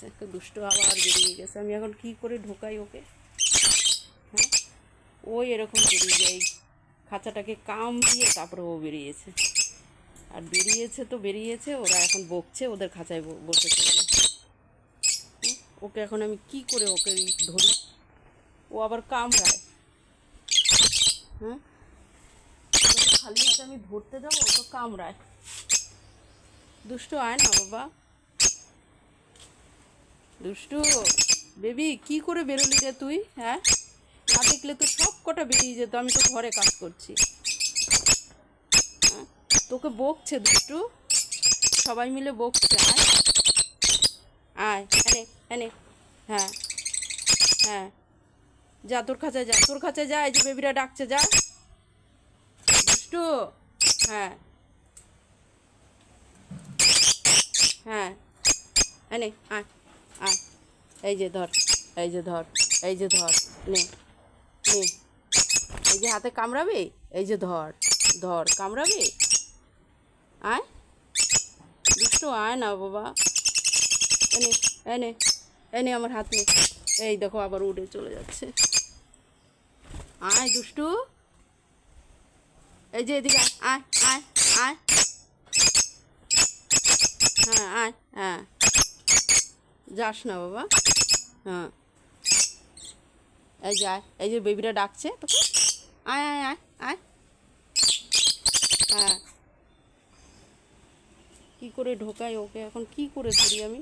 গেছে, তো দুষ্ট আবার বেরিয়ে গেছে। আমি এখন কি করে ঢোকাই ওকে? হ্যাঁ, ওই এরকম বেরিয়ে যায়, খাঁচাটাকে কাম দিয়ে তারপরে ও বেরিয়েছে। আর বেরিয়েছে তো বেরিয়েছে, ওরা এখন বকছে, ওদের খাঁচায় বসেছে। ওকে এখন আমি কি করে ওকে ধরি? ও আবার কামড়ায়। হ্যাঁ, খালি হাতে আমি ধরতে যাবো, ও তো কামড়ায়। দুষ্টু আয় না বাবা, দুষ্টু বেবি, কি করে বেরোলি রে তুই? হ্যাঁ, না দেখলে তো সব কটা বেরিয়ে যেত, আমি তো ঘরে কাজ করছি। হ্যাঁ, তোকে বকছে দুষ্টু, সবাই মিলে বকছে। আয় আয়, এনে এনে, হ্যাঁ হ্যাঁ, যা তোর খাঁচায় যা, তোর খাঁচায় যা, এই যে বেবিরা ডাকছে, যা দুষ্টু। হ্যাঁ হ্যাঁ, এনে আয় আয়, এই যে ধর, এই যে ধর, এই যে ধর, নে নে, এই যে হাতে কামড়াবি, এই যে ধর ধর, কামড়াবি। আয় দুষ্টু, আয় না বাবা, এনে এনে এনে আমার হাত নে। এই দেখো আবার উড়ে চলে যাচ্ছে। আয় দুষ্টু, এই যে এদিকে আয় আয় আয়, হ্যাঁ আয়, হ্যাঁ যাস না বাবা। হ্যাঁ, এই যে আয়, এই যে বেবিরা ডাকছে তোকে, আয় আয় আয় আয়। হ্যাঁ, কী করে ঢোকাই ওকে এখন, কি করে ধরি আমি?